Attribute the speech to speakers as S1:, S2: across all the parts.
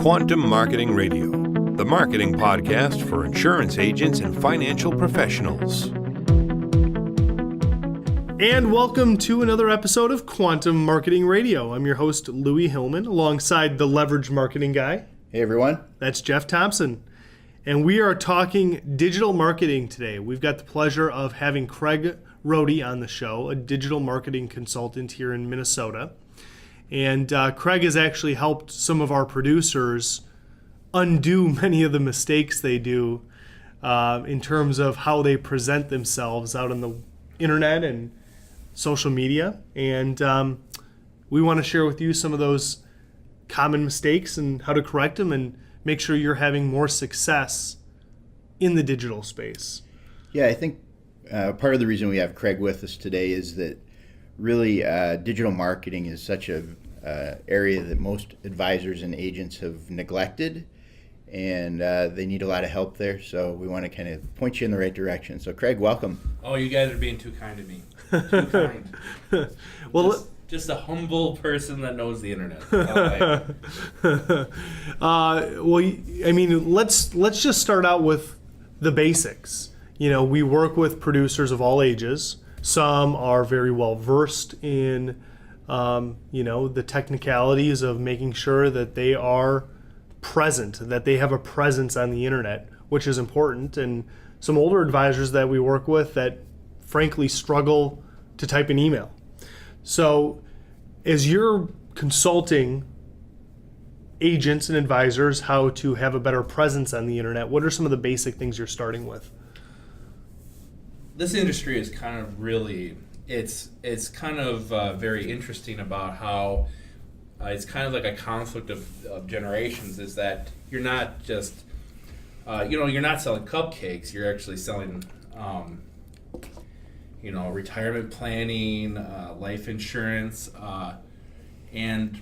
S1: Quantum Marketing Radio, the marketing podcast for insurance agents and financial professionals.
S2: And welcome to another episode of Quantum Marketing Radio. I'm your host, Louis Hillman, alongside the Leverage Marketing Guy.
S3: Hey, everyone.
S2: That's Jeff Thompson. And we are talking digital marketing today. We've got the pleasure of having Craig Rhode on the show, a digital marketing consultant here in Minnesota. And Craig has actually helped some of our producers undo many of the mistakes they do in terms of how they present themselves out on the internet and social media. And we want to share with you some of those common mistakes and how to correct them and make sure you're having more success in the digital space.
S3: Yeah, I think part of the reason we have Craig with us today is that really digital marketing is such a area that most advisors and agents have neglected, and they need a lot of help there. So we want to kind of point you in the right direction. So Craig, welcome.
S4: Oh, you guys are being too kind to me. Too kind.
S2: Well,
S4: just a humble person that knows the internet.
S2: Well, I mean, let's just start out with the basics. You know, we work with producers of all ages. Some are very well versed in, the technicalities of making sure that they are present, that they have a presence on the internet, which is important. And some older advisors that we work with that frankly struggle to type an email. So as you're consulting agents and advisors how to have a better presence on the internet, what are some of the basic things you're starting with?
S4: This industry is kind of really, it's kind of very interesting about how it's kind of like a conflict of generations, is that you're not just, you're not selling cupcakes, you're actually selling, retirement planning, life insurance, and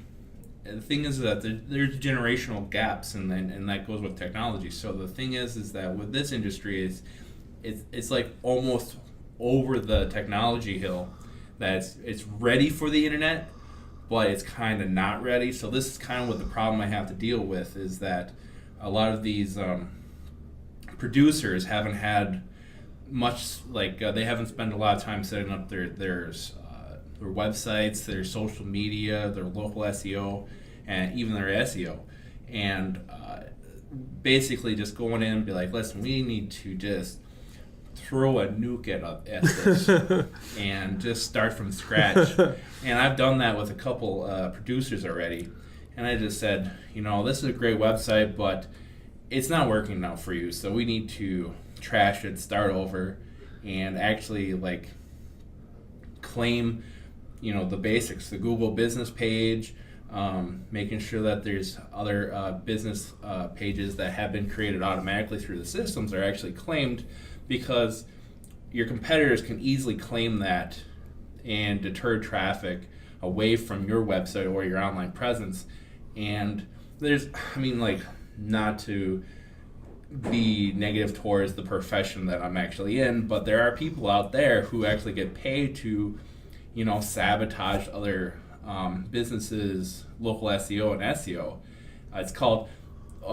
S4: the thing is that there's generational gaps, and that goes with technology. So the thing is that with this industry it's like almost over the technology hill, that it's ready for the internet, but it's kind of not ready. So this is kind of what the problem I have to deal with, is that a lot of these producers haven't had much, they haven't spent a lot of time setting up their websites, their social media, their local SEO, and even their SEO. And basically just going in and be like, listen, we need to just throw a nuke at this and just start from scratch. And I've done that with a couple producers already. And I just said, this is a great website, but it's not working now for you. So we need to trash it, start over, and actually claim, the basics, the Google business page, making sure that there's other business pages that have been created automatically through the systems are actually claimed, because your competitors can easily claim that and deter traffic away from your website or your online presence. And there's, not to be negative towards the profession that I'm actually in, but there are people out there who actually get paid to, sabotage other businesses' local SEO and SEO. It's called,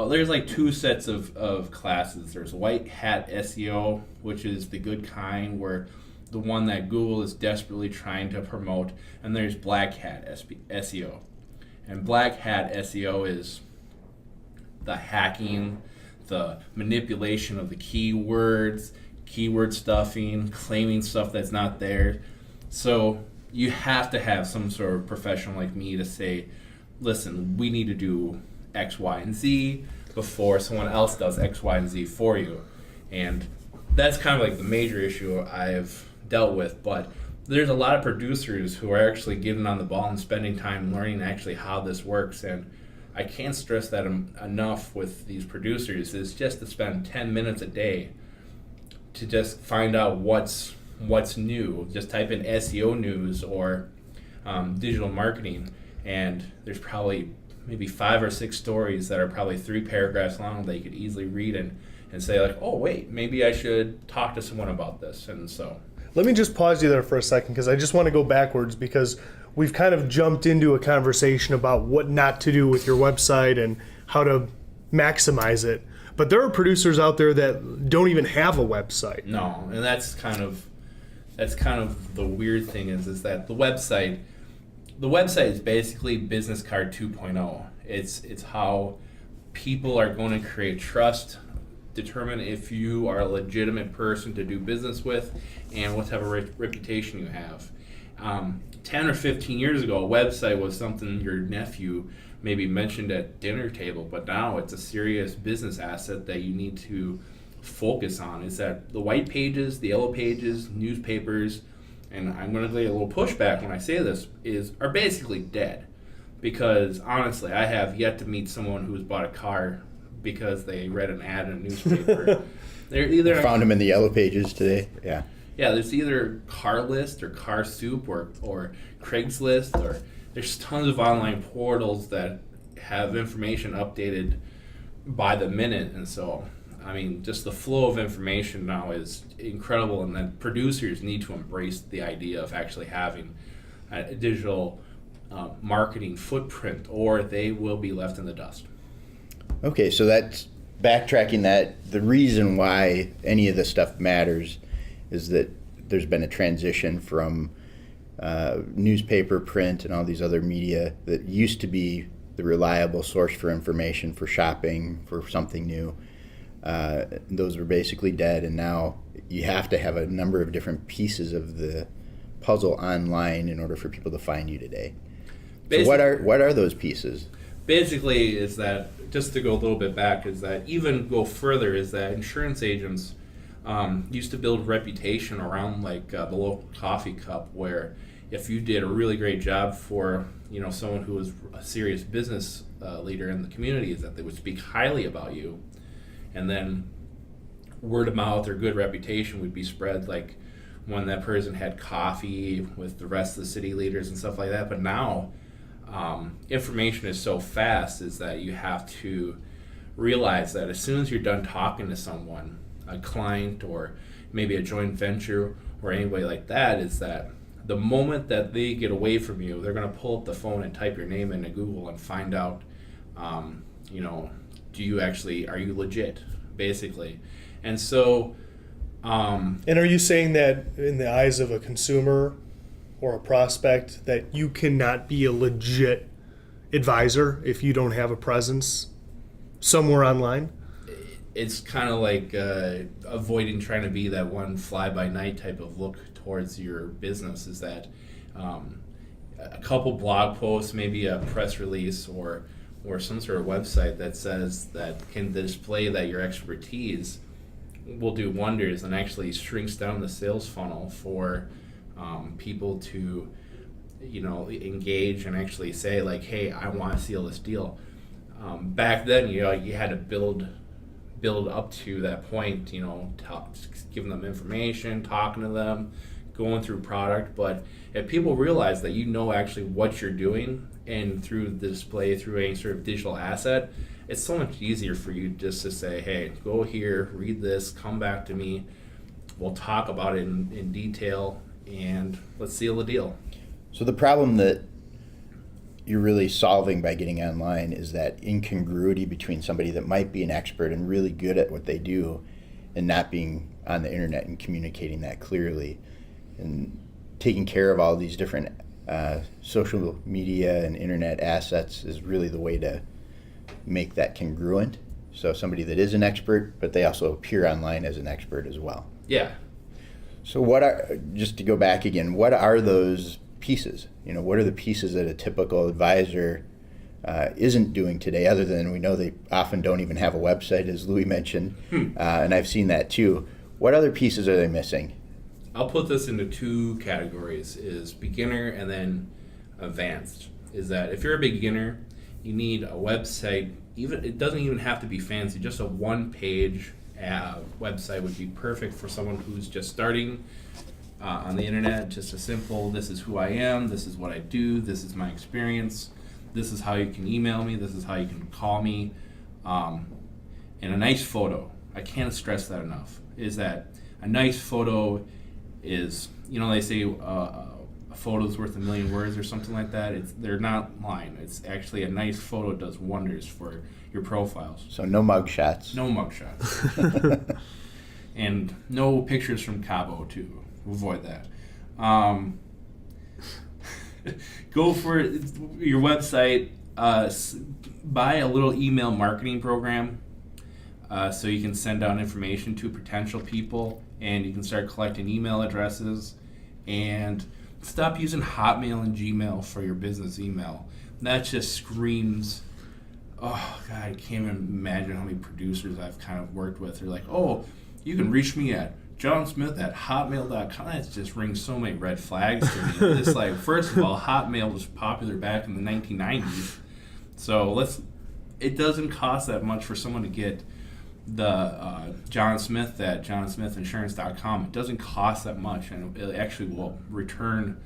S4: there's two sets of classes. There's white hat SEO, which is the good kind, where the one that Google is desperately trying to promote, and there's black hat SEO. And black hat SEO is the hacking, the manipulation of the keywords, keyword stuffing, claiming stuff that's not there. So you have to have some sort of professional like me to say, listen, we need to do X, Y, and Z before someone else does X, Y, and Z for you. And that's kind of the major issue I've dealt with. But there's a lot of producers who are actually getting on the ball and spending time learning actually how this works. And I can't stress that enough with these producers, is just to spend 10 minutes a day to just find out what's new. Just type in SEO news or digital marketing, and there's probably maybe 5 or 6 stories that are probably 3 paragraphs long that you could easily read and say oh wait, maybe I should talk to someone about this. And so
S2: let me just pause you there for a second, because I just want to go backwards, because we've kind of jumped into a conversation about what not to do with your website and how to maximize it. But there are producers out there that don't even have a website.
S4: No, and that's kind of the weird thing is that the website is basically business card 2.0. It's how people are going to create trust, determine if you are a legitimate person to do business with, and what type of reputation you have. 10 or 15 years ago, a website was something your nephew maybe mentioned at dinner table, but now it's a serious business asset that you need to focus on. Is that the white pages, the yellow pages, newspapers, and I'm going to get a little pushback when I say this, are basically dead. Because honestly, I have yet to meet someone who's bought a car because they read an ad in a newspaper. They're either
S3: Found them in the yellow pages today. Yeah.
S4: Yeah, there's either Car List or Car Soup or Craigslist, or there's tons of online portals that have information updated by the minute. And so, I mean, just the flow of information now is incredible, and then producers need to embrace the idea of actually having a digital marketing footprint, or they will be left in the dust.
S3: Okay, so that's backtracking that. The reason why any of this stuff matters is that there's been a transition from newspaper, print, and all these other media that used to be the reliable source for information, for shopping, for something new. Those were basically dead, and now you have to have a number of different pieces of the puzzle online in order for people to find you today. So what are those pieces?
S4: Basically, is that, just to go a little bit back, is that even go further, is that insurance agents used to build reputation around like the local coffee cup, where if you did a really great job for someone who was a serious business leader in the community, is that they would speak highly about you, and then word of mouth or good reputation would be spread, like when that person had coffee with the rest of the city leaders and stuff like that. But now information is so fast, is that you have to realize that as soon as you're done talking to someone, a client or maybe a joint venture or anybody like that, is that the moment that they get away from you, they're going to pull up the phone and type your name into Google and find out, are you legit, basically. And so...
S2: and are you saying that in the eyes of a consumer or a prospect that you cannot be a legit advisor if you don't have a presence somewhere online?
S4: It's kind of like avoiding trying to be that one fly-by-night type of look towards your business, is that a couple blog posts, maybe a press release or some sort of website that says that can display that your expertise will do wonders, and actually shrinks down the sales funnel for people to engage and actually say like, hey, I want to seal this deal. Back then, you had to build up to that point, giving them information, talking to them, going through product. But if people realize that actually what you're doing, and through the display, through any sort of digital asset, it's so much easier for you just to say, hey, go here, read this, come back to me, we'll talk about it in detail, and let's seal the deal.
S3: So the problem that you're really solving by getting online is that incongruity between somebody that might be an expert and really good at what they do and not being on the internet and communicating that clearly, and taking care of all these different social media and internet assets is really the way to make that congruent. So somebody that is an expert, but they also appear online as an expert as well.
S4: Yeah.
S3: So just to go back again, what are those pieces? What are the pieces that a typical advisor isn't doing today, other than we know they often don't even have a website, as Louis mentioned, and I've seen that too. What other pieces are they missing?
S4: I'll put this into two categories, is beginner and then advanced. Is that if you're a beginner, you need a website. It doesn't even have to be fancy. Just a one-page website would be perfect for someone who's just starting on the internet. Just a simple, this is who I am, this is what I do, this is my experience, this is how you can email me, this is how you can call me, and a nice photo. I can't stress that enough, is that a nice photo is, they say a photo's worth a million words or something like that. They're not lying. It's actually a nice photo does wonders for your profiles.
S3: So no mug shots.
S4: No mug shots. And no pictures from Cabo too. Avoid that. Go for your website. Buy a little email marketing program so you can send out information to potential people, and you can start collecting email addresses, and stop using Hotmail and Gmail for your business email. That just screams, oh God, I can't even imagine how many producers I've kind of worked with. They're like, oh, you can reach me at johnsmith@hotmail.com. That just rings so many red flags to me. It's like, first of all, Hotmail was popular back in the 1990s. So it doesn't cost that much for someone to get the John Smith at johnsmithinsurance.com. It doesn't cost that much, and it actually will return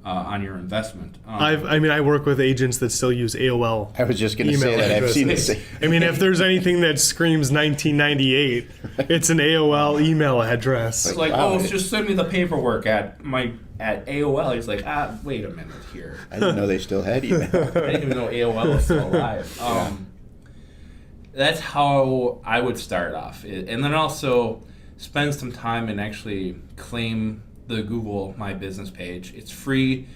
S4: on your investment.
S2: I work with agents that still use AOL.
S3: I was just going to say that. I've seen it.
S2: I mean, if there's anything that screams 1998, it's an AOL email address.
S4: It's like, wow, just send me the paperwork at AOL. He's like, wait a minute here.
S3: I didn't know they still had email.
S4: I didn't even know AOL was still alive. That's how I would start off. And then also spend some time and actually claim the Google My Business page. It's free,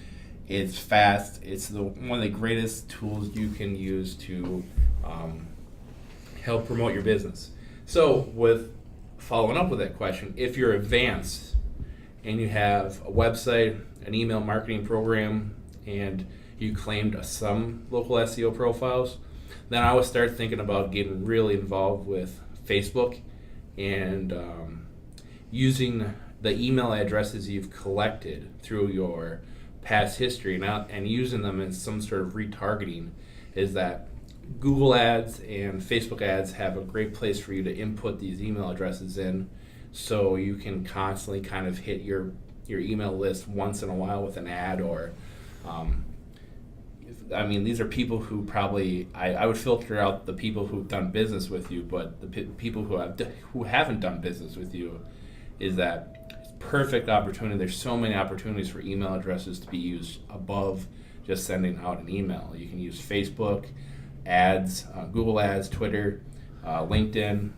S4: it's fast, it's one of the greatest tools you can use to help promote your business. So with following up with that question, if you're advanced and you have a website, an email marketing program, and you claimed some local SEO profiles, then I would start thinking about getting really involved with Facebook and using the email addresses you've collected through your past history and using them in some sort of retargeting. Is that Google ads and Facebook ads have a great place for you to input these email addresses in, so you can constantly kind of hit your email list once in a while with an ad. Or these are people who probably, I would filter out the people who've done business with you, but the people who haven't done business with you, is that perfect opportunity. There's so many opportunities for email addresses to be used above just sending out an email. You can use Facebook ads, Google ads, Twitter, LinkedIn.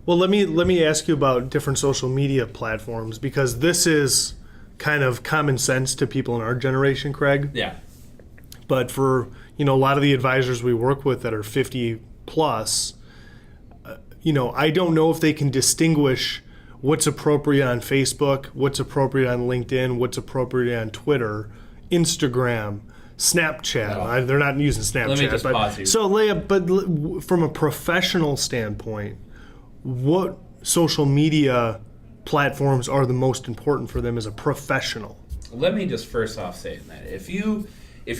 S2: Well, let me ask you about different social media platforms, because this is kind of common sense to people in our generation, Craig.
S4: Yeah.
S2: But for a lot of the advisors we work with that are 50 plus, I don't know if they can distinguish what's appropriate on Facebook, what's appropriate on LinkedIn, what's appropriate on Twitter, Instagram, Snapchat.
S4: No.
S2: They're not using Snapchat.
S4: Let me just pause you.
S2: So, but from a professional standpoint, what social media platforms are the most important for them as a professional?
S4: Let me just first off say that if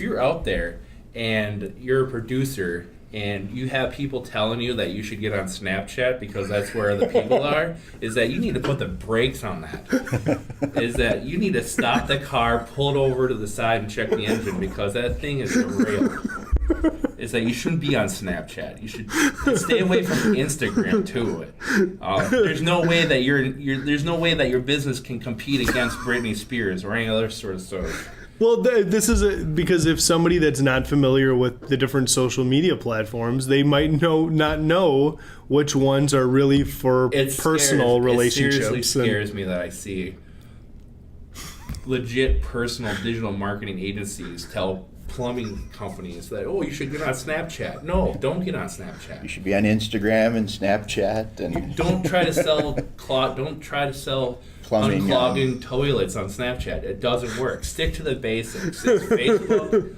S4: you're out there and you're a producer and you have people telling you that you should get on Snapchat because that's where the people are, is that you need to put the brakes on that. Is that you need to stop the car, pull it over to the side, and check the engine, because that thing is derailed. Is that you shouldn't be on Snapchat. You should stay away from Instagram too. There's no way that there's no way that your business can compete against Britney Spears or any other sort of.
S2: Well, this is because if somebody that's not familiar with the different social media platforms, they might not know which ones are really for personal relationships.
S4: It seriously scares me that I see legit personal digital marketing agencies tell plumbing companies that, you should get on Snapchat. No, don't get on Snapchat.
S3: You should be on Instagram and Snapchat, and
S4: don't try to sell plumbing, unclogging toilets on Snapchat. It doesn't work. Stick to the basics. It's Facebook.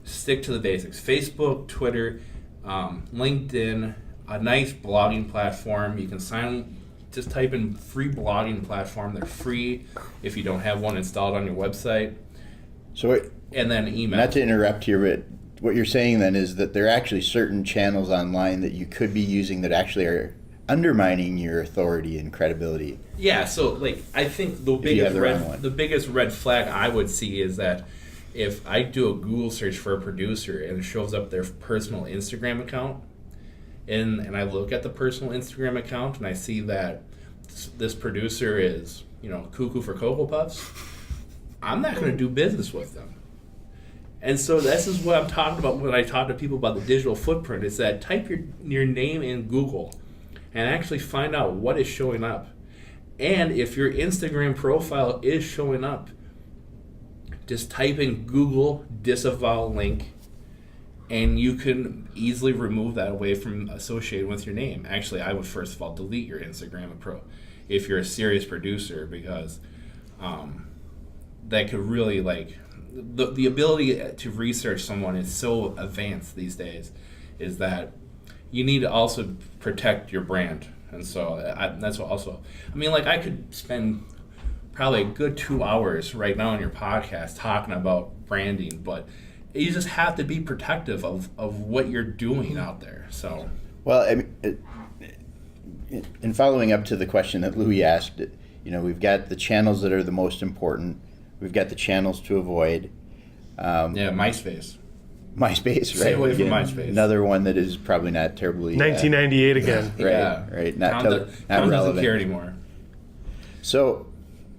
S4: Stick to the basics. Facebook, Twitter, LinkedIn, a nice blogging platform. You can just type in free blogging platform. They're free if you don't have one installed on your website. And then email.
S3: Not to interrupt here, but what you're saying then is that there are actually certain channels online that you could be using that actually are undermining your authority and credibility.
S4: Yeah, so I think the biggest red flag I would see is that if I do a Google search for a producer and it shows up their personal Instagram account, and I look at the personal Instagram account and I see that this producer is, cuckoo for Cocoa Puffs, I'm not going to do business with them. And so this is what I'm talking about when I talk to people about the digital footprint, is that type your name in Google and actually find out what is showing up. And if your Instagram profile is showing up, just type in Google disavow link, and you can easily remove that away from associating with your name. Actually, I would first of all delete your Instagram if you're a serious producer, because that could really, like, the ability to research someone is so advanced these days, is that you need to also protect your brand. And so that's what also, I mean, like, I could spend probably a good 2 hours right now on your podcast talking about branding, but you just have to be protective of what you're doing out there. So,
S3: well, I mean, in following up to the question that Louis asked, we've got the channels that are the most important. We've got the channels to avoid.
S4: MySpace.
S3: MySpace, right?
S4: Stay away from MySpace.
S3: Another one that is probably not terribly
S2: 1998 again.
S3: Right. Not
S4: doesn't
S3: relevant
S4: care anymore.
S3: So,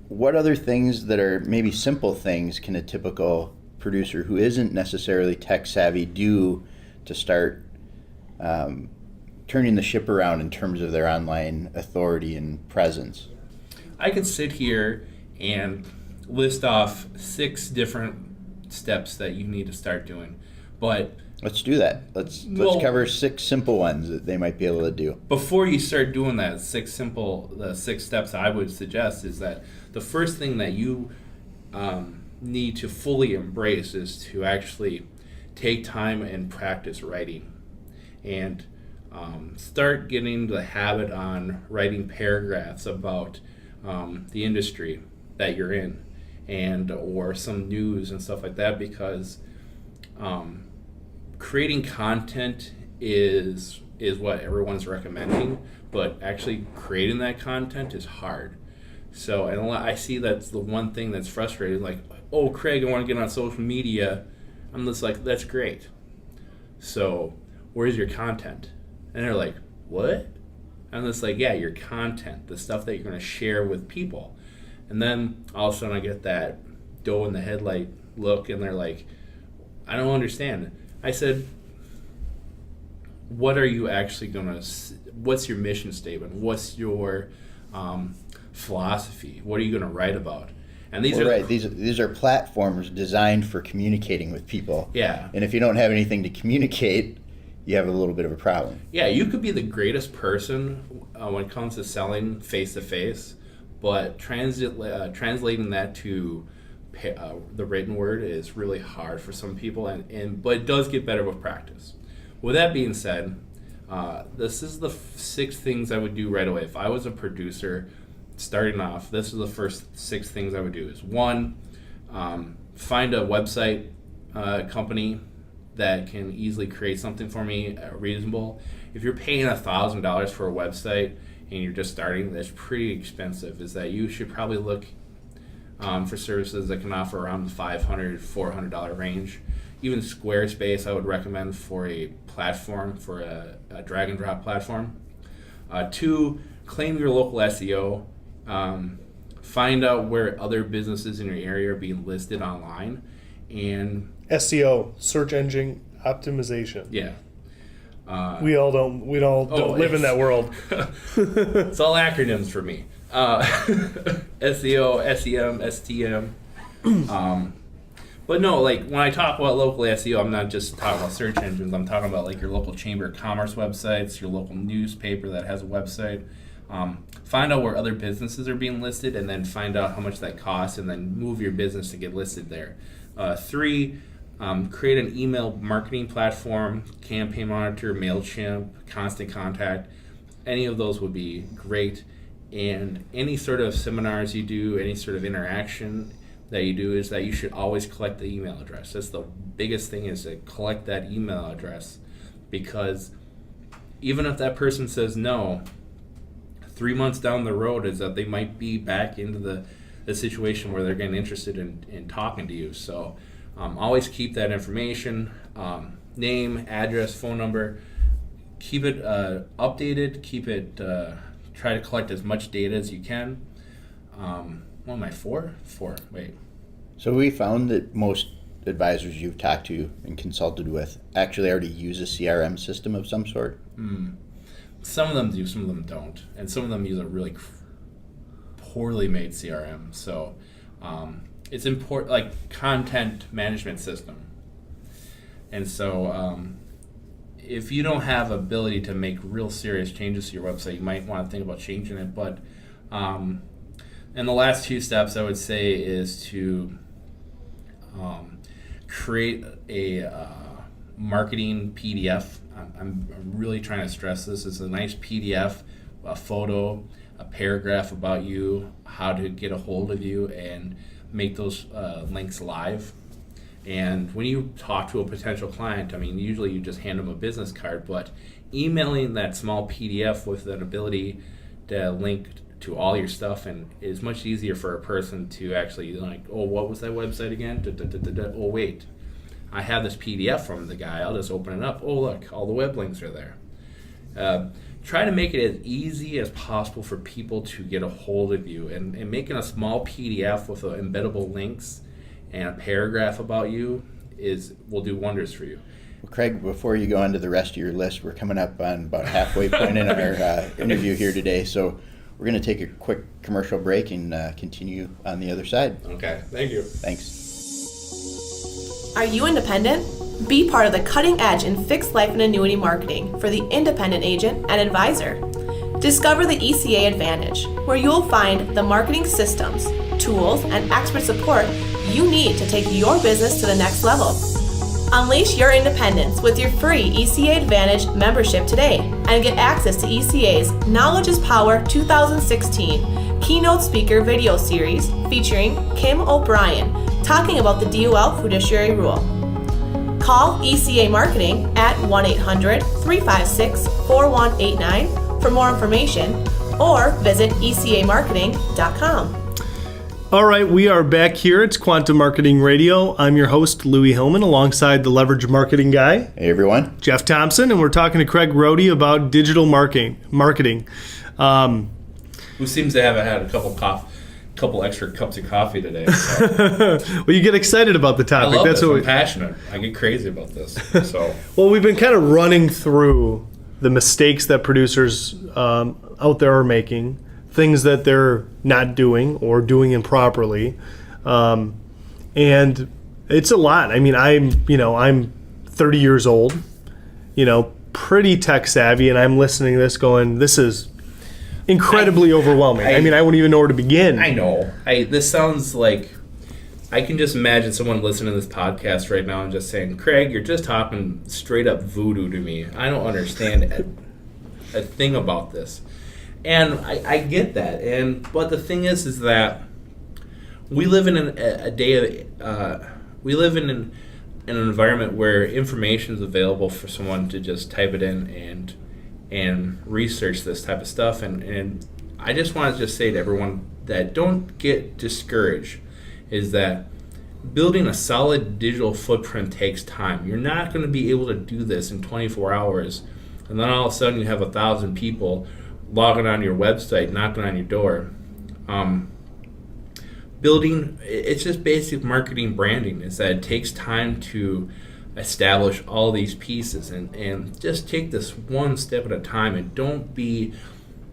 S3: what other things that are maybe simple things can a typical producer who isn't necessarily tech savvy do to start turning the ship around in terms of their online authority and presence?
S4: I could sit here and list off 6 different steps that you need to start doing, but
S3: let's do that. Let's cover 6 simple ones that they might be able to do.
S4: Before you start doing that, the 6 steps I would suggest is that the first thing that you need to fully embrace is to actually take time and practice writing, and start getting the habit on writing paragraphs about the industry that you're in, and or some news and stuff like that, because creating content is what everyone's recommending, but actually creating that content is hard. So, and I see that's the one thing that's frustrating, like, oh, Craig, I want to get on social media. I'm just like, that's great. So, where's your content? And they're like, what? I'm just like, yeah, your content, the stuff that you're going to share with people. And then all of a sudden I get that doe in the headlight look, and they're like, I don't understand. I said, what are you actually going to, what's your mission statement? What's your philosophy? What are you going to write about? And these
S3: these are platforms designed for communicating with people.
S4: Yeah.
S3: And if you don't have anything to communicate, you have a little bit of a problem.
S4: Yeah, you could be the greatest person when it comes to selling face-to-face, but translating that to the written word is really hard for some people, but it does get better with practice. With that being said, this is the 6 things I would do right away. If I was a producer starting off, this is the first 6 things I would do. Is 1, find a website company that can easily create something for me reasonable. If you're paying $1,000 for a website and you're just starting, that's pretty expensive. Is that you should probably look for services that can offer around the $500, $400 range. Even Squarespace I would recommend for a platform, for a drag and drop platform. 2, claim your local SEO. Find out where other businesses in your area are being listed online. And
S2: SEO, search engine optimization.
S4: yeah.
S2: We all don't live in that world.
S4: It's all acronyms for me. SEO, SEM, STM. But no, like, when I talk about local SEO, I'm not just talking about search engines. I'm talking about, like, your local chamber of commerce websites, your local newspaper that has a website. Find out where other businesses are being listed, and then find out how much that costs, and then move your business to get listed there. 3, create an email marketing platform, Campaign Monitor, MailChimp, Constant Contact. Any of those would be great. And any sort of seminars you do, any sort of interaction that you do, is that you should always collect the email address. That's the biggest thing, is to collect that email address, because even if that person says no, 3 months down the road is that they might be back into the situation where they're getting interested in talking to you. So always keep that information, name, address, phone number. Keep it updated. Keep it. Try to collect as much data as you can. What am I, 4? 4. Wait.
S3: So we found that most advisors you've talked to and consulted with actually already use a CRM system of some sort.
S4: Some of them do, some of them don't, and some of them use a really poorly made CRM. So it's important, like content management system. And so if you don't have ability to make real serious changes to your website, you might want to think about changing it. But and the last two steps I would say is to create a marketing PDF. I'm really trying to stress this. It's a nice PDF, a photo, a paragraph about you, how to get a hold of you, and make those links live. And when you talk to a potential client, I mean, usually you just hand them a business card, but emailing that small PDF with an ability to link to all your stuff and is much easier for a person to actually like, oh, what was that website again? Oh, wait, I have this PDF from the guy. I'll just open it up. Oh, look, all the web links are there. Try to make it as easy as possible for people to get a hold of you, and making a small PDF with embeddable links and a paragraph about you will do wonders for you.
S3: Well, Craig, before you go on to the rest of your list, we're coming up on about halfway point in our interview here today, so we're going to take a quick commercial break and continue on the other side.
S4: Okay, thank you.
S3: Thanks.
S5: Are you independent? Be part of the cutting edge in fixed life and annuity marketing for the independent agent and advisor. Discover the ECA Advantage, where you'll find the marketing systems, tools, and expert support you need to take your business to the next level. Unleash your independence with your free ECA Advantage membership today and get access to ECA's Knowledge is Power 2016 keynote speaker video series featuring Kim O'Brien talking about the DOL fiduciary rule. Call ECA Marketing at 1-800-356-4189 for more information or visit ecamarketing.com.
S2: All right, we are back here. It's Quantum Marketing Radio. I'm your host, Louis Hillman, alongside the Leverage Marketing guy,
S3: Hey, everyone.
S2: Jeff Thompson, and we're talking to Craig Rhode about digital marketing.
S4: Who seems to have had a couple extra cups of coffee today. So.
S2: Well, you get excited about the topic.
S4: I love
S2: That's
S4: this.
S2: what
S4: I'm passionate. I get crazy about this. So,
S2: Well, we've been kind of running through the mistakes that producers out there are making, things that they're not doing or doing improperly, and it's a lot. I mean, I'm 30 years old, pretty tech savvy, and I'm listening to this going, this is incredibly overwhelming. I mean, I wouldn't even know where to begin.
S4: I know. This sounds like I can just imagine someone listening to this podcast right now and just saying, Craig, you're just talking straight up voodoo to me. I don't understand a thing about this. And I get that. But the thing is that we live in we live in an environment where information is available for someone to just type it in and research this type of stuff. And I just want to just say to everyone that don't get discouraged, is that building a solid digital footprint takes time. You're not going to be able to do this in 24 hours, and then all of a sudden you have 1,000 people logging on your website, knocking on your door. It's just basic marketing branding, is that it takes time to establish all these pieces, and just take this one step at a time, and don't be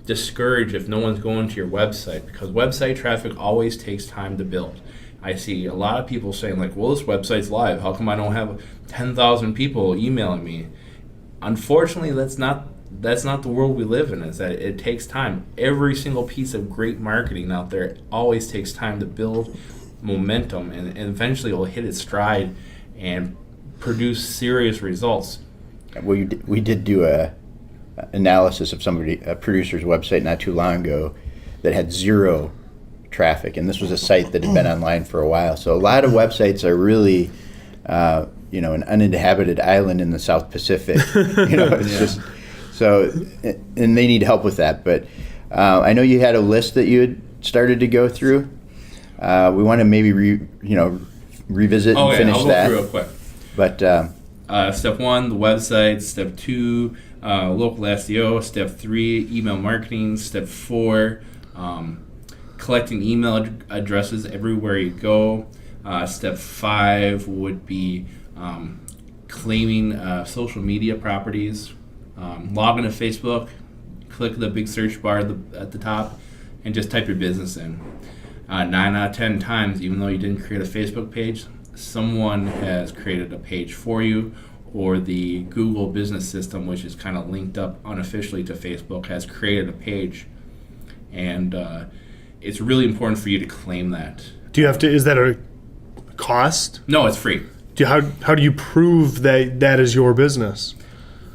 S4: discouraged if no one's going to your website, because website traffic always takes time to build. I see a lot of people saying like, well, this website's live, how come I don't have 10,000 people emailing me? Unfortunately, that's not the world we live in, is that it takes time. Every single piece of great marketing out there always takes time to build momentum, and eventually it'll hit its stride and produce serious results.
S3: We did do a analysis of a producer's website not too long ago that had zero traffic, and this was a site that had been online for a while. So a lot of websites are really an uninhabited island in the South Pacific. It's just so, and they need help with that. But I know you had a list that you had started to go through. We want to maybe revisit and finish
S4: I'll go
S3: that.
S4: through real quick.
S3: But
S4: step 1, the website. Step 2, local SEO. Step 3, email marketing. Step 4, collecting email addresses everywhere you go. Step 5 would be claiming social media properties. Log into Facebook, click the big search bar at the top, and just type your business in. 9 out of 10 times, even though you didn't create a Facebook page, someone has created a page for you, or the Google business system, which is kind of linked up unofficially to Facebook, has created a page. And it's really important for you to claim that.
S2: Do you have to, is that a cost?
S4: No, it's free.
S2: How do you prove that is your business?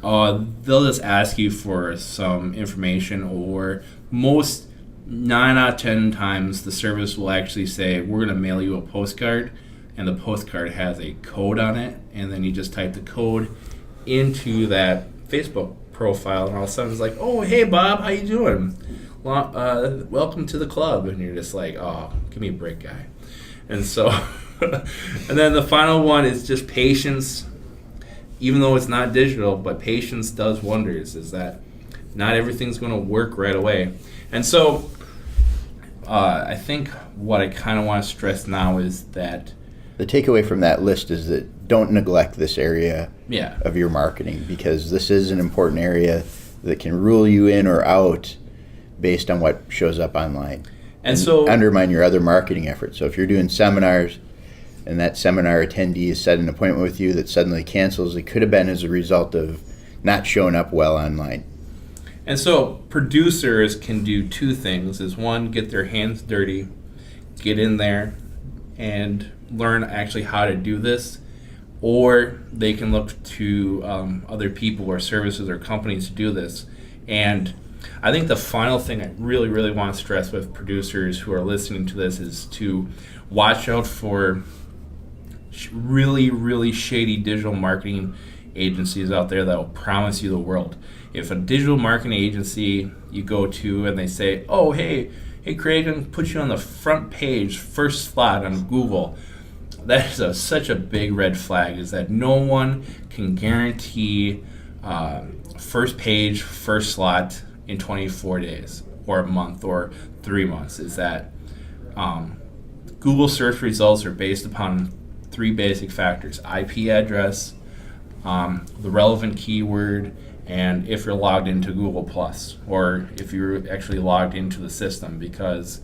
S4: They'll just ask you for some information, or most 9 out of 10 times the service will actually say, we're going to mail you a postcard, and the postcard has a code on it, and then you just type the code into that Facebook profile, and all of a sudden it's like, oh, hey Bob, how you doing? Welcome to the club. And you're just like, oh, give me a break, guy. And so and then the final one is just patience. Even though it's not digital, but patience does wonders, is that not everything's going to work right away. And so I think what I kind of want to stress now is that
S3: the takeaway from that list is that don't neglect this area of your marketing, because this is an important area that can rule you in or out based on what shows up online, and so undermine your other marketing efforts. So if you're doing seminars and that seminar attendee has set an appointment with you that suddenly cancels, it could have been as a result of not showing up well online.
S4: And so producers can do two things: is one, get their hands dirty, get in there and learn actually how to do this, or they can look to other people or services or companies to do this. And I think the final thing I really, really want to stress with producers who are listening to this is to watch out for really, really shady digital marketing agencies out there that will promise you the world. If a digital marketing agency you go to and they say, oh, hey Craig, I'm going to put you on the front page, first slot on Google, that is such a big red flag, is that no one can guarantee first page, first slot in 24 days or a month or 3 months. Is that Google search results are based upon 3 basic factors: IP address, the relevant keyword, and if you're logged into Google Plus, or if you're actually logged into the system, because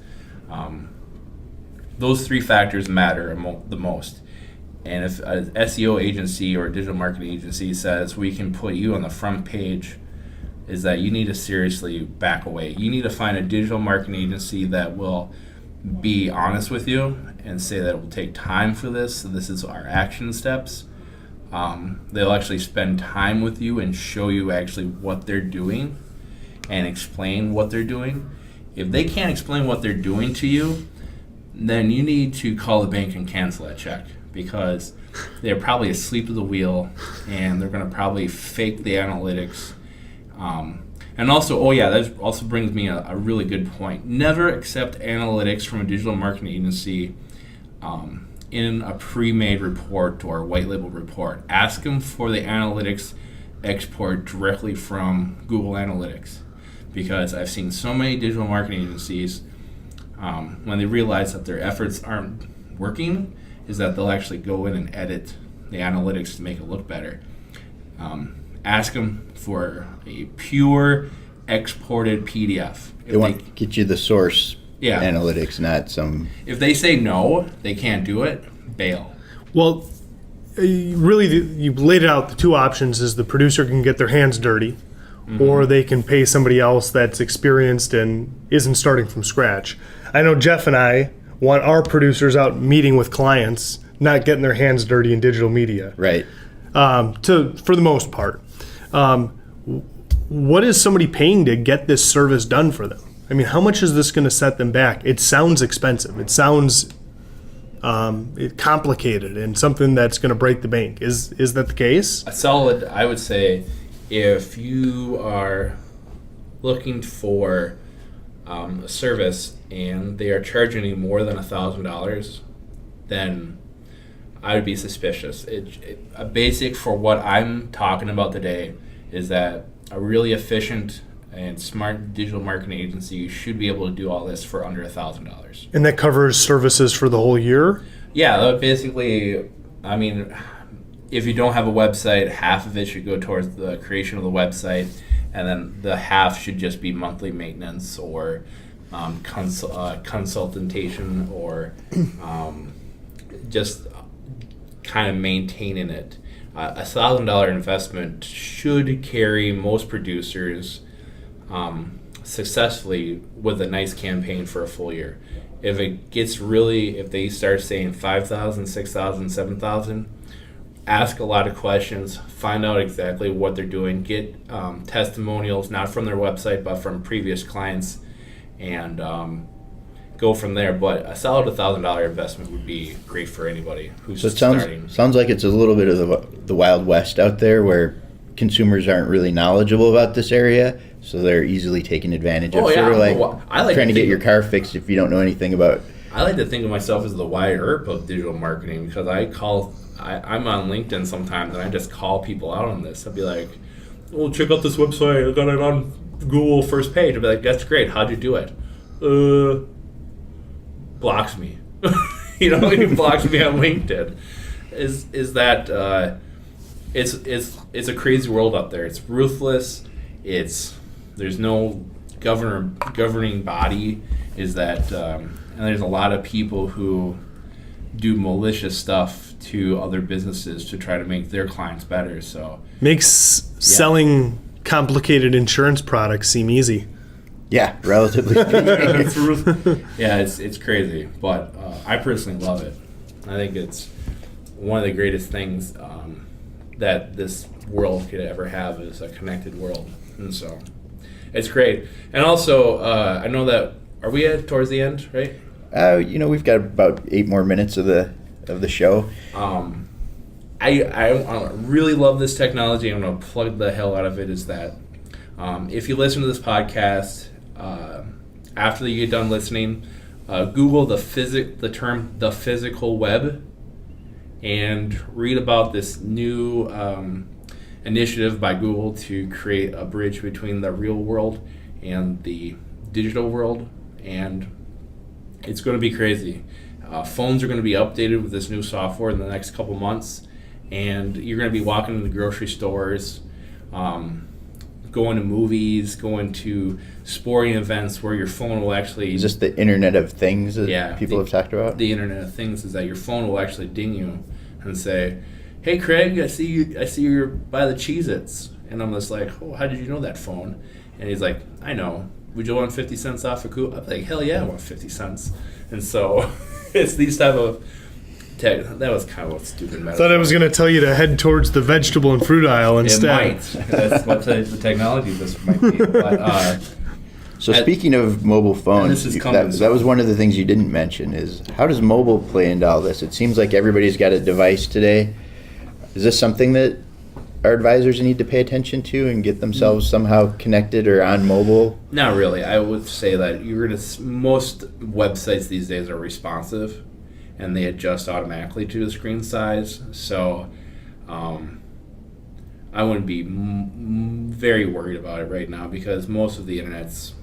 S4: those 3 factors matter the most. And if an SEO agency or a digital marketing agency says we can put you on the front page, is that you need to seriously back away. You need to find a digital marketing agency that will be honest with you and say that it will take time for this. So this is our action steps. They'll actually spend time with you and show you actually what they're doing and explain what they're doing. If they can't explain what they're doing to you, then you need to call the bank and cancel that check, because they're probably asleep at the wheel and they're going to probably fake the analytics. And also, that also brings me a really good point. Never accept analytics from a digital marketing agency in a pre-made report or a white label report. Ask them for the analytics export directly from Google Analytics, because I've seen so many digital marketing agencies, when they realize that their efforts aren't working, is that they'll actually go in and edit the analytics to make it look better. Ask them for a pure exported PDF.
S3: They want to get you the source analytics, not some...
S4: If they say no, they can't do it, bail.
S2: Well, really, you laid out the 2 options: is the producer can get their hands dirty, or they can pay somebody else that's experienced and isn't starting from scratch. I know Jeff and I want our producers out meeting with clients, not getting their hands dirty in digital media.
S3: Right.
S2: For the most part. What is somebody paying to get this service done for them? I mean, how much is this going to set them back? It sounds expensive. It sounds complicated and something that's going to break the bank. Is that the case?
S4: A solid, I would say, if you are looking for a service and they are charging you more than $1,000, then I would be suspicious. A basic for what I'm talking about today is that a really efficient and smart digital marketing agency should be able to do all this for under $1,000.
S2: And that covers services for the whole year?
S4: Yeah, basically, I mean, if you don't have a website, half of it should go towards the creation of the website, and then the half should just be monthly maintenance or consultation or just kind of maintaining it. $1,000 investment should carry most producers successfully with a nice campaign for a full year. If they start saying 5,000, 6,000, 7,000, ask a lot of questions, find out exactly what they're doing, get testimonials, not from their website, but from previous clients, and go from there. But a solid $1,000 investment would be great for anybody who's starting.
S3: Sounds like it's a little bit of the Wild West out there where consumers aren't really knowledgeable about this area, so they're easily taken advantage of. Sort of like trying to get your car fixed if you don't know anything about.
S4: I like to think of myself as the Wyatt Earp of digital marketing, because I'm on LinkedIn sometimes and I just call people out on this. I'll be like, "Well, check out this website. I got it on Google first page." I'll be like, "That's great. How'd you do it?" Blocks me. He blocks me on LinkedIn. Is that it's a crazy world out there. It's ruthless. There's no governing body. And there's a lot of people who do malicious stuff to other businesses to try to make their clients better. So
S2: makes selling complicated insurance products seem easy.
S3: Yeah, relatively.
S4: Yeah, it's crazy, but I personally love it. I think it's one of the greatest things that this world could ever have, is a connected world, and so it's great. And also, I know that are we towards the end, right?
S3: We've got about 8 more minutes of the show.
S4: I really love this technology. I'm going to plug the hell out of it. Is that if you listen to this podcast, after you get done listening, Google the term "the physical web" and read about this new initiative by Google to create a bridge between the real world and the digital world, and it's going to be crazy. Phones are going to be updated with this new software in the next couple months, and you're going to be walking in the grocery stores, going to movies, going to sporting events where your phone will actually...
S3: Is this the Internet of Things that people have talked about?
S4: The Internet of Things is that your phone will actually ding you and say, "Hey Craig, I see you're by the Cheez-Its." And I'm just like, "Oh, how did you know that, phone?" And he's like, "I know. Would you want 50 cents off a coupon?" I'm like, "Hell yeah, I want 50 cents. And so it's these type of tech. That was kind of a stupid metaphor.
S2: Thought I was going to tell you to head towards the vegetable and fruit aisle instead.
S4: It might. That's what the technology this might be. But,
S3: speaking of mobile phones, that was one of the things you didn't mention, is how does mobile play into all this? It seems like everybody's got a device today. Is this something that our advisors need to pay attention to and get themselves somehow connected or on mobile?
S4: Not really. I would say that most websites these days are responsive, and they adjust automatically to the screen size. So I wouldn't be very worried about it right now, because most of the internet's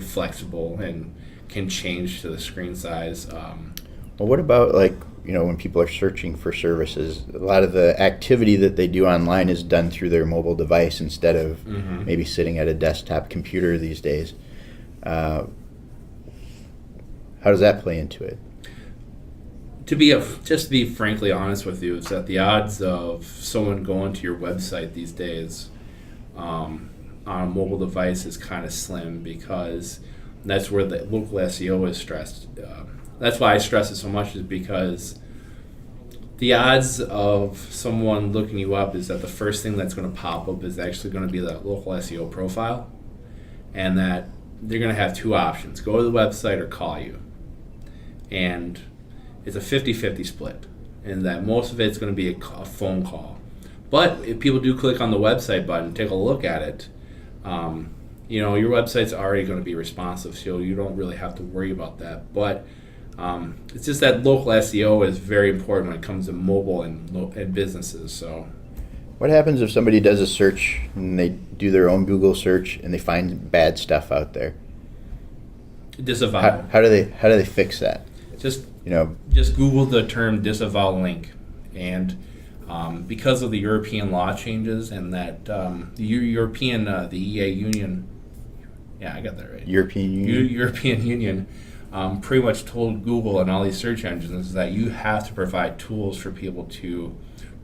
S4: flexible and can change to the screen size.
S3: Well, what about when people are searching for services? A lot of the activity that they do online is done through their mobile device instead of maybe sitting at a desktop computer these days. How does that play into it?
S4: Just to be frankly honest with you, is that the odds of someone going to your website these days on a mobile device is kind of slim, because that's where the local SEO is stressed. That's why I stress it so much, is because the odds of someone looking you up is that the first thing that's going to pop up is actually going to be that local SEO profile, and that they're going to have 2 options: go to the website or call you. And it's a 50-50 split, and that most of it's going to be a phone call. But if people do click on the website button, take a look at it, your website's already going to be responsive, so you don't really have to worry about that. But it's just that local SEO is very important when it comes to mobile and businesses. So,
S3: what happens if somebody does a search and they do their own Google search and they find bad stuff out there?
S4: Disavow.
S3: How do they fix that?
S4: Just
S3: You know,
S4: just Google the term disavow link, and because of the European law changes and that the European the EA Union, yeah, I got that right.
S3: European Union.
S4: European Union pretty much told Google and all these search engines that you have to provide tools for people to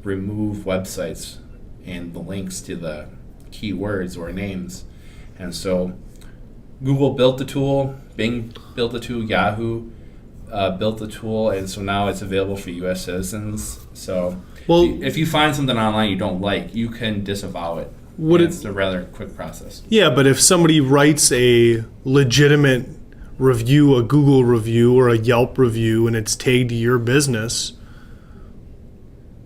S4: remove websites and the links to the keywords or names. And so Google built the tool, Bing built the tool, Yahoo built the tool, and so now it's available for U.S. citizens. So if you find something online you don't like, you can disavow it. It's a rather quick process.
S2: Yeah, but if somebody writes a legitimate review, a Google review or a Yelp review, and it's tagged to your business,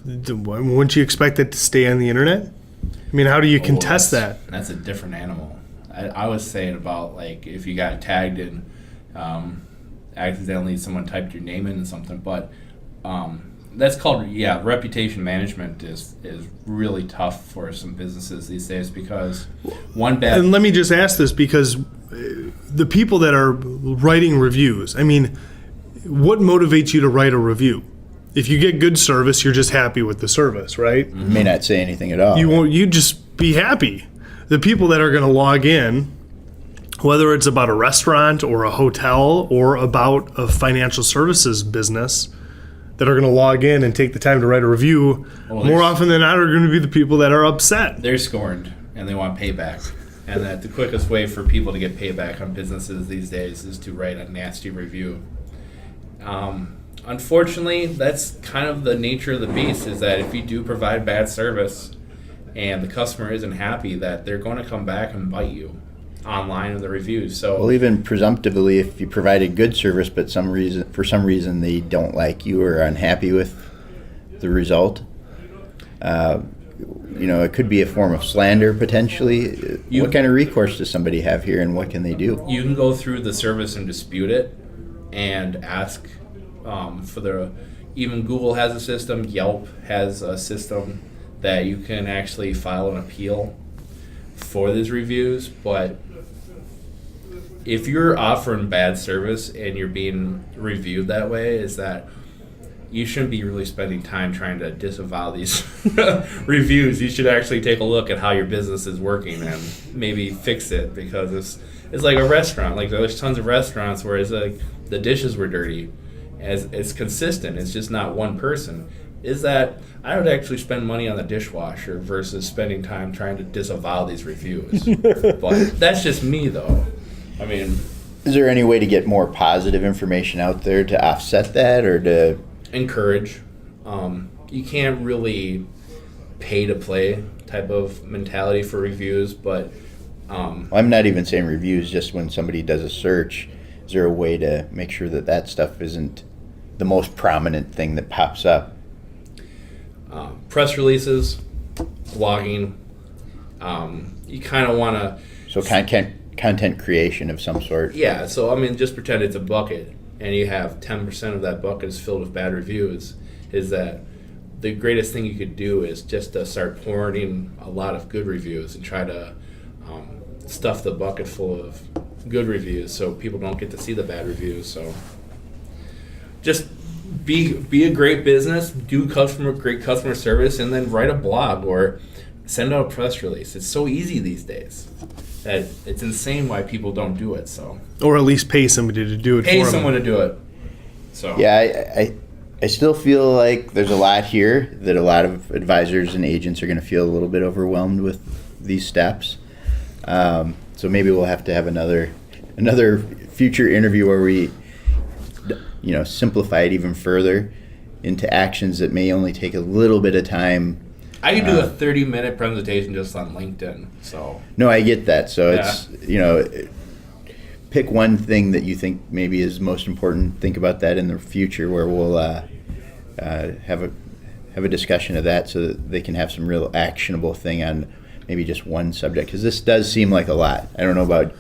S2: wouldn't you expect it to stay on the internet? I mean, how do you contest that?
S4: That's a different animal. I was saying about, like, if you got tagged and accidentally someone typed your name in something, but that's called, reputation management is really tough for some businesses these days, because
S2: And let me just ask this, because the people that are writing reviews, I mean, what motivates you to write a review? If you get good service, you're just happy with the service, right?
S3: You may not say anything at all.
S2: You just be happy. The people that are going to log in, whether it's about a restaurant or a hotel or about a financial services business, that are going to log in and take the time to write a review, more often than not are going to be the people that are upset.
S4: They're scorned and they want payback. And that the quickest way for people to get payback on businesses these days is to write a nasty review. Unfortunately, that's kind of the nature of the beast, is that if you do provide bad service and the customer isn't happy, that they're going to come back and bite you online in the reviews. So,
S3: well, even presumptively, if you provided good service, but for some reason they don't like you or are unhappy with the result, it could be a form of slander potentially. What kind of recourse does somebody have here, and what can they do?
S4: You can go through the service and dispute it, and ask even Google has a system, Yelp has a system that you can actually file an appeal for these reviews. But if you're offering bad service and you're being reviewed that way, is that you shouldn't be really spending time trying to disavow these reviews. You should actually take a look at how your business is working and maybe fix it, because it's like a restaurant. Like, there's tons of restaurants where it's like the dishes were dirty. As it's consistent, it's just not one person. Is that I would actually spend money on the dishwasher versus spending time trying to disavow these reviews. But that's just me, though. I mean,
S3: is there any way to get more positive information out there to offset that, or to
S4: encourage? You can't really pay to play type of mentality for reviews, but
S3: I'm not even saying reviews, just when somebody does a search, is there a way to make sure that stuff isn't the most prominent thing that pops up?
S4: Press releases, blogging, you kind of want to...
S3: So content creation of some sort.
S4: Yeah, so I mean, just pretend it's a bucket and you have 10% of that bucket is filled with bad reviews. Is that the greatest thing you could do is just to start pouring in a lot of good reviews and try to stuff the bucket full of good reviews so people don't get to see the bad reviews. So just be a great business, do great customer service, and then write a blog or send out a press release. It's so easy these days that it's insane why people don't do it. So,
S2: or at least pay somebody to do it.
S4: Pay someone to do it. So
S3: yeah, I still feel like there's a lot here that a lot of advisors and agents are going to feel a little bit overwhelmed with these steps. So maybe we'll have to have another future interview where we simplify it even further into actions that may only take a little bit of time.
S4: I could do a 30-minute presentation just on LinkedIn. So
S3: no, I get that. So it's pick one thing that you think maybe is most important. Think about that in the future, where we'll have a discussion of that, so that they can have some real actionable thing on maybe just one subject, because this does seem like a lot. I don't know about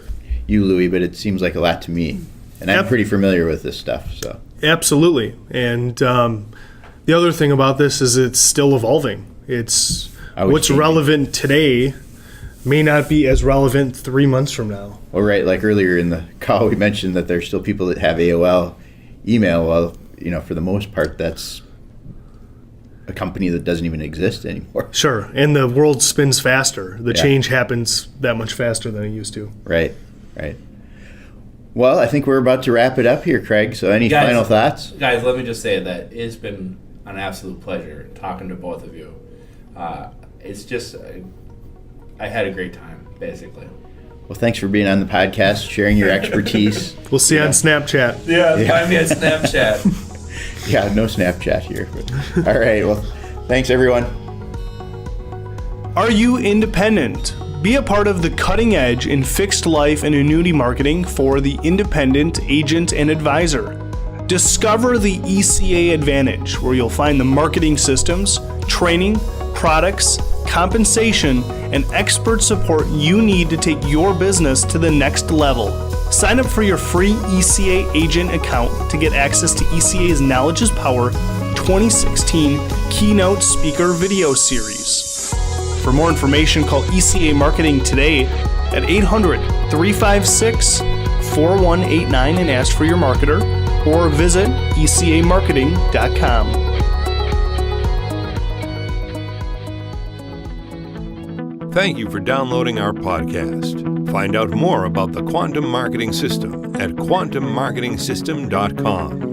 S3: you, Louis, but it seems like a lot to me, and I'm pretty familiar with this stuff. So
S2: absolutely. And the other thing about this is it's still evolving. It's what's relevant today may not be as relevant 3 months from now.
S3: Well, right, like earlier in the call, we mentioned that there's still people that have AOL email. Well, for the most part, that's a company that doesn't even exist anymore.
S2: Sure, and the world spins faster. The
S3: Yeah.
S2: change happens that much faster than it used to.
S3: Right. Well, I think we're about to wrap it up here, Craig. So any final thoughts?
S4: Guys, let me just say that it's been an absolute pleasure talking to both of you. It's just, I had a great time, basically.
S3: Well, thanks for being on the podcast, sharing your expertise.
S2: We'll see you on Snapchat.
S4: Yeah, find me on Snapchat.
S3: Yeah, no Snapchat here. All right. Well, thanks, everyone.
S2: Are you independent? Be a part of the cutting edge in fixed life and annuity marketing for the independent agent and advisor. Discover the ECA Advantage, where you'll find the marketing systems, training, products, compensation, and expert support you need to take your business to the next level. Sign up for your free ECA agent account to get access to ECA's Knowledge is Power 2016 Keynote Speaker Video Series. For more information, call ECA Marketing today at 800-356-4189 and ask for your marketer, or visit ecamarketing.com.
S1: Thank you for downloading our podcast. Find out more about the Quantum Marketing System at quantummarketingsystem.com.